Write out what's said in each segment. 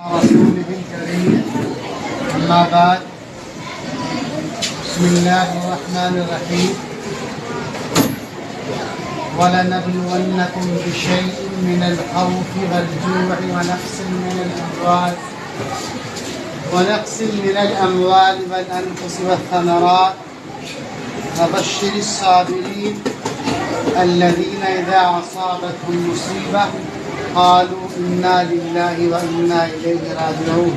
رسوله الكريم أما بعد بسم الله الرحمن الرحيم وَلَنَبْلُوَنَّكُمْ بِشَيْءٍ مِّنَ الْخَوْفِ وَالْجُوعِ ونقص من الأموال والأنفس والثمرات وبشر الصابرين الذين إذا أصابتهم مصيبة قالوا إنا لله وإنا إليه راجعون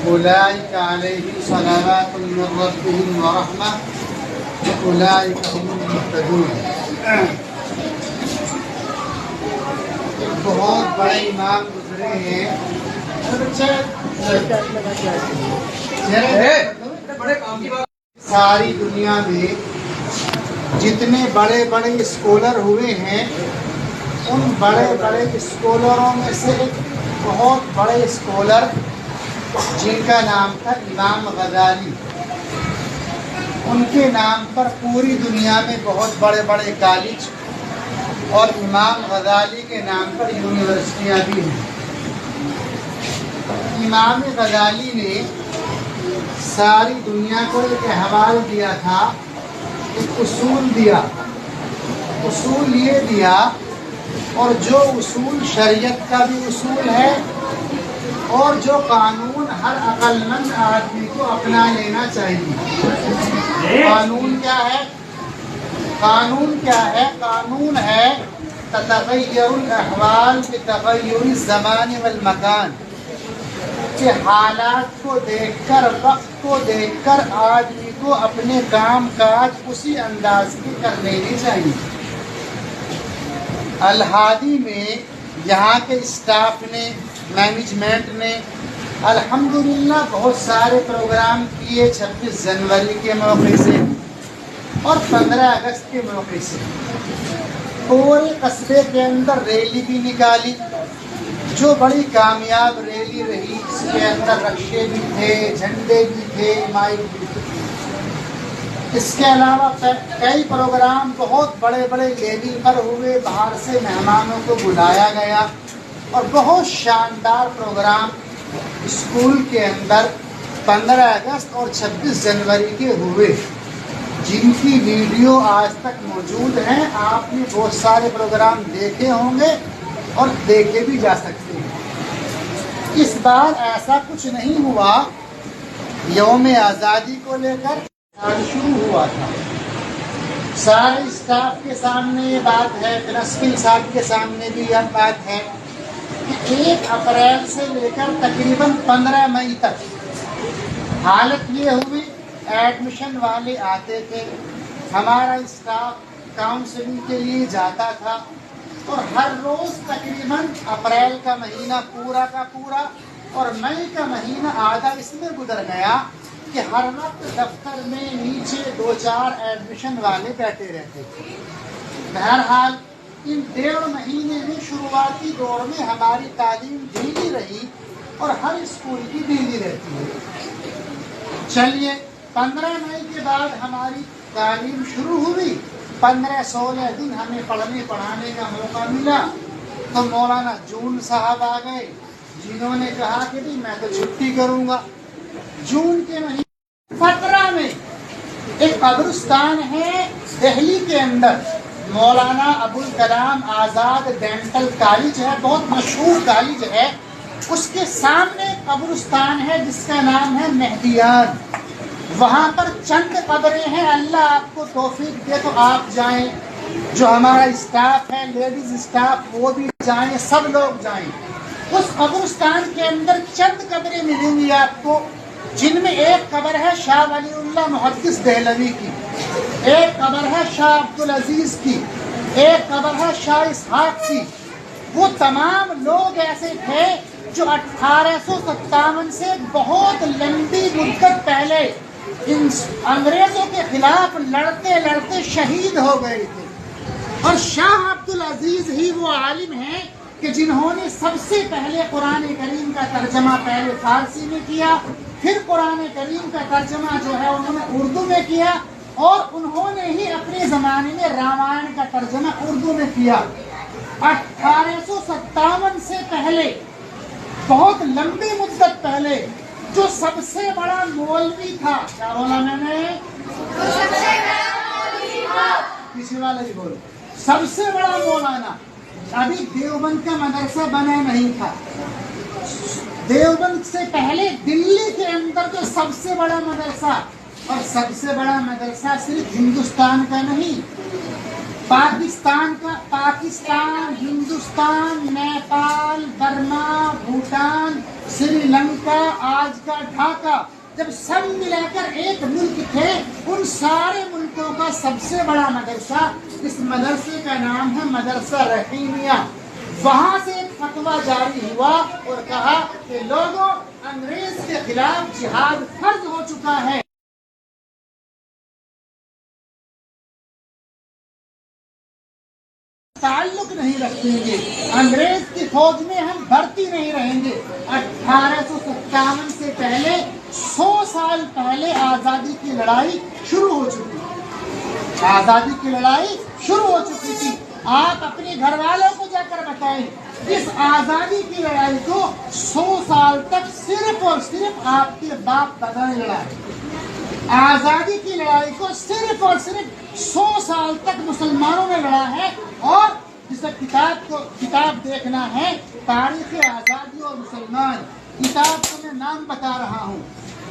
أولئك عليهم صلوات من ربهم ورحمة وأولئك هم المهتدون. بہت بڑے امام گزرے ہیں. ساری دنیا میں جتنے بڑے بڑے اسکالر ہوئے ہیں ان بڑے بڑے اسکالروں میں سے ایک بہت بڑے اسکالر جن کا نام تھا امام غزالی، ان کے نام پر پوری دنیا میں بہت بڑے بڑے کالج اور امام غزالی کے نام پر یونیورسٹیاں بھی ہیں. امام غزالی نے ساری دنیا کو ایک احوال دیا تھا، ایک اصول دیا. اصول یہ دیا، اور جو اصول شریعت کا بھی اصول ہے اور جو قانون ہر عقل مند آدمی کو اپنا لینا چاہیے. قانون کیا ہے؟ قانون کیا ہے؟ قانون ہے تتغیر الاحوال بتغیر الزمان والمکان، کہ حالات کو دیکھ کر، وقت کو دیکھ کر آدمی کو اپنے کام کاج اسی انداز کے کر لینے چاہیے. الہادی میں یہاں کے اسٹاف نے، مینجمنٹ نے الحمدللہ بہت سارے پروگرام کیے. 26 جنوری کے موقع سے اور 15 اگست کے موقع سے پورے قصبے کے اندر ریلی بھی نکالی، جو بڑی کامیاب ریلی رہی. اس کے اندر رکشے بھی تھے، جھنڈے بھی تھے، مائک بھی تھے. اس کے علاوہ کئی پروگرام بہت بڑے بڑے لیول پر ہوئے. باہر سے مہمانوں کو بلایا گیا اور بہت شاندار پروگرام اسکول کے اندر 15 اگست اور 26 جنوری کے ہوئے، جن کی ویڈیو آج تک موجود ہیں. آپ نے بہت سارے پروگرام دیکھے ہوں گے اور دیکھے بھی جا سکتے ہیں. اس بار ایسا کچھ نہیں ہوا. یوم آزادی کو لے کر شروع ہوا تھا. سارے اسٹاف کے سامنے یہ بات ہے، پرنسپل صاحب کے سامنے بھی یہ بات ہے کہ 1 اپریل سے لے کر تقریباً 15 مئی تک حالت یہ ہوئی، ایڈمیشن والے آتے تھے، ہمارا اسٹاف کاؤنسلنگ کے لیے جاتا تھا، اور ہر روز تقریباً اپریل کا مہینہ پورا کا پورا اور مئی کا مہینہ آدھا اس میں گزر گیا کہ ہر وقت دفتر میں نیچے 2-4 ایڈمیشن والے بیٹھے رہتے تھے. بہرحال ان 1.5 مہینے میں شروعاتی دور میں ہماری تعلیم ڈھیلی رہی اور ہر اسکول کی ڈھیلی رہتی ہے. چلیے 15 مئی کے بعد ہماری تعلیم شروع ہوئی. 15-16 دن ہمیں پڑھنے پڑھانے کا موقع ملا تو مولانا جون صاحب آ گئے، جنہوں نے کہا کہ میں تو چھٹی کروں گا. جون کے مہینے 17 میں ایک قبرستان ہے دہلی کے اندر، مولانا ابوالکلام آزاد ڈینٹل کالج ہے، بہت مشہور کالج ہے. اس کے سامنے قبرستان ہے جس کا نام ہے مہدیان. وہاں پر چند قبریں ہیں، اللہ آپ کو توفیق دے تو آپ جائیں، جو ہمارا اسٹاف ہے، لیڈیز اسٹاف، وہ بھی جائیں، سب لوگ جائیں. اس قبرستان کے اندر چند قبریں ملیں گی آپ کو، جن میں ایک قبر ہے شاہ ولی اللہ محدث دہلوی کی، ایک قبر ہے شاہ عبدالعزیز کی، ایک قبر ہے شاہ اسحاق کی. وہ تمام لوگ ایسے تھے جو 1857 سے بہت لمبی مدت پہلے ان انگریزوں کے خلاف لڑتے لڑتے شہید ہو گئے تھے. اور شاہ عبدالعزیز ہی وہ عالم ہیں کہ جنہوں نے سب سے پہلے قرآن کریم کا ترجمہ پہلے فارسی میں کیا، پھر قرآن کریم کا ترجمہ جو ہے انہوں نے اردو میں کیا، اور انہوں نے ہی اپنے زمانے میں رامائن کا ترجمہ اردو میں کیا. 1857 سے پہلے بہت لمبی مدت پہلے جو سب سے بڑا مولوی تھا، کیا بولا میں نے؟ کسی والا ہی بولو، سب سے بڑا مولانا۔ ابھی دیوبند کا مدرسہ بنا نہیں تھا، دیوبند سے پہلے دلی کے اندر جو سب سے بڑا مدرسہ، اور سب سے بڑا مدرسہ صرف ہندوستان کا نہیں، پاکستان کا، پاکستان، ہندوستان، نیپال، برما، بھوٹان، سری لنکا، آج کا ڈھاکہ، جب سب ملا کر ایک ملک تھے، ان سارے ملکوں کا سب سے بڑا مدرسہ، اس مدرسے کا نام ہے مدرسہ رحیمیہ۔ وہاں سے ایک فتویٰ جاری ہوا اور کہا کہ لوگوں، انگریز کے خلاف جہاد فرض ہو چکا ہے، تعلق نہیں رکھیں گے، انگریز کی فوج میں ہم بھرتی نہیں رہیں گے۔ 1857 سے پہلے 100 سال پہلے آزادی کی لڑائی شروع ہو چکی تھی، آزادی کی لڑائی شروع ہو چکی تھی۔ آپ اپنے گھر والوں کو جا کر بتائیں، اس آزادی کی لڑائی کو 100 سال تک صرف اور صرف آپ کے باپ دادا نے لڑا ہے۔ آزادی کی لڑائی کو صرف اور صرف 100 سال تک مسلمانوں نے لڑا ہے۔ اور جسے کتاب دیکھنا ہے، تاریخ آزادی اور مسلمان، کتاب کو میں نام بتا رہا ہوں،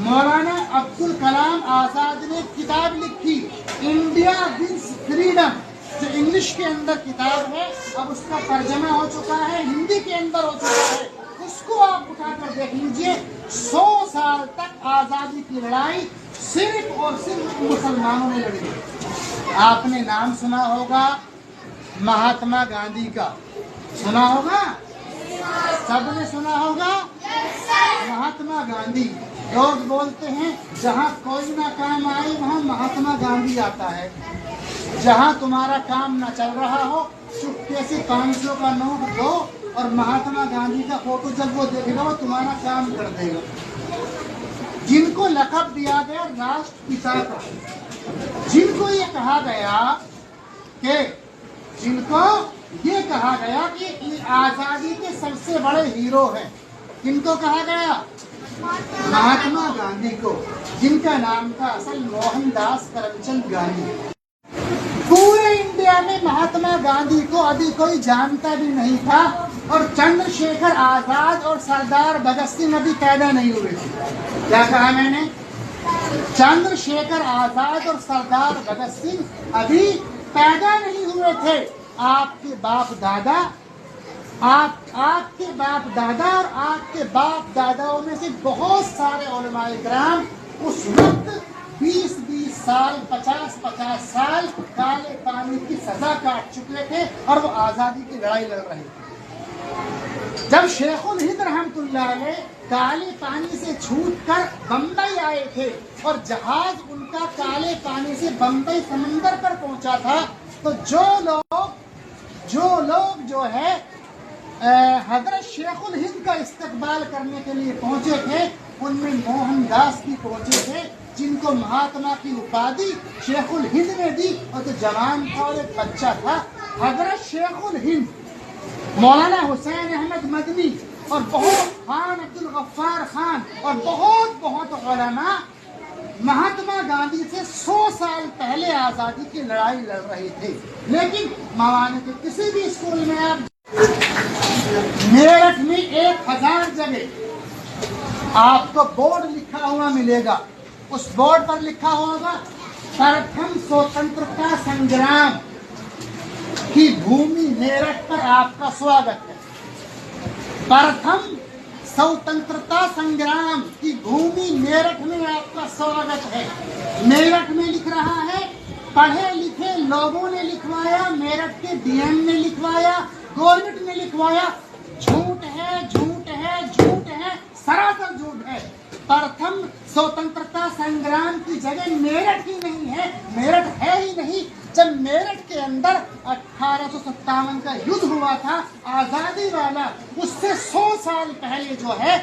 مولانا عبدالکلام آزاد نے کتاب لکھی، انڈیا ونس فریڈم، جو انگلش کے اندر کتاب ہے، اب اس کا ترجمہ ہو چکا ہے، ہندی کے اندر ہو چکا ہے، اس کو آپ اٹھا کر دیکھ لیجئے۔ 100 سال تک آزادی کی لڑائی صرف اور صرف مسلمانوں نے لڑی۔ آپ نے نام سنا ہوگا مہاتما گاندھی کا، سنا ہوگا، سب نے سنا ہوگا مہاتما گاندھی۔ لوگ بولتے ہیں جہاں کوئی نہ کام آئے وہاں مہاتما گاندھی آتا ہے، جہاں تمہارا کام نہ چل رہا ہو چپکے سے 500 کا نوٹ دو اور مہاتما گاندھی کا فوٹو جب وہ دیکھے گا وہ تمہارا کام کر دے گا۔ جن کو لقب دیا گیا راشٹر پتا کا، جن کو یہ کہا گیا کہ یہ آزادی کے سب سے بڑے ہیرو ہیں، جن کو کہا گیا؟ مہاتما گاندھی کو، جن کا نام تھا اصل موہن داس کرم چند گاندھی۔ پورے انڈیا میں مہاتما گاندھی کو ابھی کوئی جانتا بھی نہیں تھا، اور چندر شیکھر آزاد اور سردار بھگت سنگھ ابھی پیدا نہیں ہوئے تھے۔ کیا کہا میں نے؟ چندر شیکھر آزاد اور سردار بھگت سنگھ ابھی پیدا نہیں ہوئے تھے۔ آپ کے باپ دادا اور آپ کے باپ داداؤں میں سے بہت سارے علماء کرام اس وقت 20 سال 50 سال کالے پانی کی سزا کاٹ چکے تھے اور وہ آزادی کی لڑائی لڑ رہے تھے۔ جب شیخ الہند رحمۃ اللہ علیہ کالے پانی سے چھوٹ کر بمبئی آئے تھے اور جہاز ان کا کالے پانی سے بمبئی سمندر پر پہنچا تھا، تو جو لوگ جو ہے حضرت شیخ الہند کا استقبال کرنے کے لیے پہنچے تھے، ان میں موہن داس بھی پہنچے تھے، جن کو مہاتما کی اپادھی شیخ الہند نے دی، اور تو جوان تھا اور ایک بچہ تھا۔ حضرت شیخ الہند مولانا حسین احمد مدنی اور بہت خان عبد الغفار خان اور بہت علماء مہاتما گاندھی سے 100 سال پہلے آزادی کی لڑائی لڑ رہے تھے۔ لیکن مولانا کے کسی بھی اسکول میں آپ میرٹھ میں 1000 جگہ آپ کو بورڈ لکھا ہوا ملے گا، اس بورڈ پر لکھا ہوگا پرتھم سوتنترتا سنگرام کی بھومی میرٹھ پر آپ کا سواگت ہے۔ پرتھم سوتنترتا سنگرام کی بھومی میرٹھ میں آپ کا سواگت ہے۔ میرٹھ میں لکھ رہا ہے، پڑھے لکھے لوگوں نے لکھوایا، میرٹھ کے ڈی ایم نے لکھوایا، گورنمنٹ نے لکھوایا، جھوٹ ہے، سراسر جھوٹ ہے۔ پرتھم سوتنترتا سنگرام کی جگہ میرٹھ ہی نہیں ہے، میرٹھ ہے ہی نہیں۔ جب میرٹھ کے اندر 1857 کا یدھ ہوا تھا آزادی والا، اس سے 100 سال پہلے جو ہے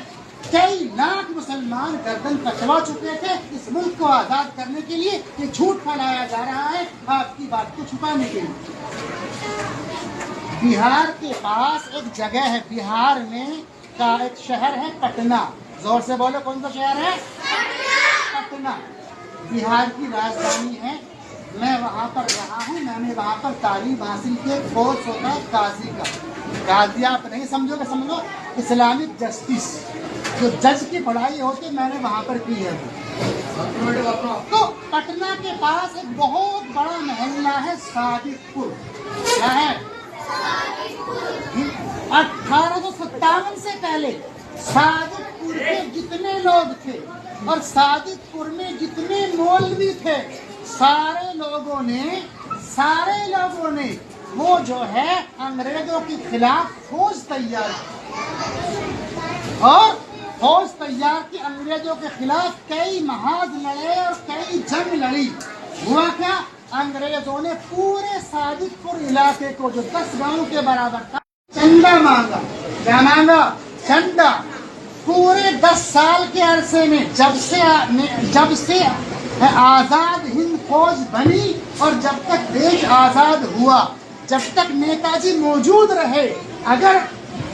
کئی لاکھ مسلمان گردن کٹوا چکے تھے اس ملک کو آزاد کرنے کے لیے۔ یہ جھوٹ پھیلایا جا رہا ہے آپ کی بات کو چھپانے کے لیے۔ بہار کے پاس ایک جگہ ہے، بہار میں کا ایک شہر ہے پٹنہ. زور سے بولو کون سا شہر ہے؟ پٹنہ. بہار کی راجدھانی ہے. میں وہاں پر رہا ہوں. میں نے وہاں پر تعلیم حاصل کی. ایک کورس ہوتا ہے قاضی کا. قاضی آپ نہیں سمجھو گے، سمجھو اسلامک جسٹس، جو جج کی پڑھائی ہوتی، میں نے وہاں پر کی ہے. تو پٹنہ کے پاس ایک بہت بڑا محلہ ہے صادق پور. کیا ہے؟ 1857 سے پہلے صادق پور کے جتنے لوگ تھے اور صادق پور میں جتنے مولوی تھے، سارے لوگوں نے وہ جو ہے انگریزوں کے خلاف فوج تیار کی، اور فوج تیار کی انگریزوں کے خلاف کئی محاذ لڑے اور کئی جنگ لڑی. ہوا کیا؟ انگریزوں نے پورے صادق پور علاقے کو، جو 10 گاؤں کے برابر تھا، چندہ مانگا. کیا مانگا؟ چندہ. پورے 10 سال کے عرصے میں جب سے آزاد ہند فوج بنی اور جب تک دیش آزاد ہوا، جب تک نیتا جی موجود رہے، اگر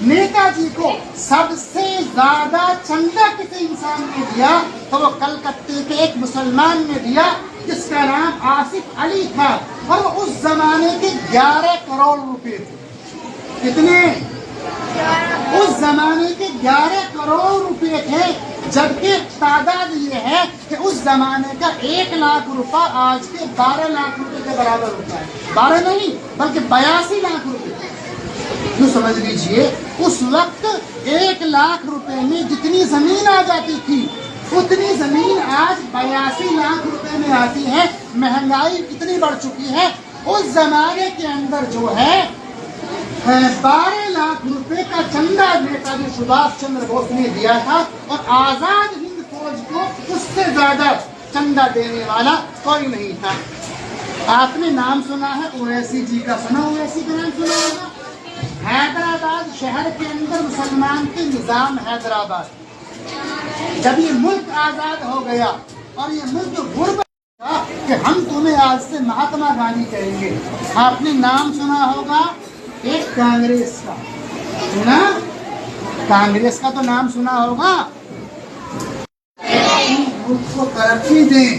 نیتا جی کو سب سے زیادہ چندہ کسی انسان نے دیا تو وہ کلکتے کے ایک مسلمان نے دیا جس کا نام آصف علی تھا، اور اس زمانے کے 11 کروڑ روپے تھے. کتنے؟ اس زمانے کے 11 کروڑ روپے تھے. جبکہ تعداد یہ ہے کہ اس زمانے کا 1 لاکھ روپہ آج کے 12 لاکھ روپے کے برابر ہوتا ہے. 12 نہیں بلکہ 82 لاکھ روپے. تو سمجھ لیجئے اس وقت 1 لاکھ روپے میں جتنی زمین آ جاتی تھی، اتنی زمین آج 82 لاکھ روپے میں آتی ہے. مہنگائی اتنی بڑھ چکی ہے. اس زمانے کے اندر جو ہے 12 لاکھ روپے کا چندہ نیتا جی سبھاش چندر بوس نے دیا تھا، اور آزاد ہند فوج کو اس سے زیادہ چندہ دینے والا کوئی نہیں تھا. آپ نے نام سنا ہے اویسی جی کا، سنا اویسی کا نام سنا ہوگا. حیدرآباد شہر کے اندر مسلمان کے نظام حیدرآباد. جب یہ ملک آزاد ہو گیا اور یہ ملک غربت تھا کہ ہم تمہیں آج سے مہاتما گاندھی کہیں گے. آپ نے نام سنا ہوگا ایک کانگریس کا. سنا؟ کانگریس کا تو نام سنا ہوگا. ملک کو ترقی دیں،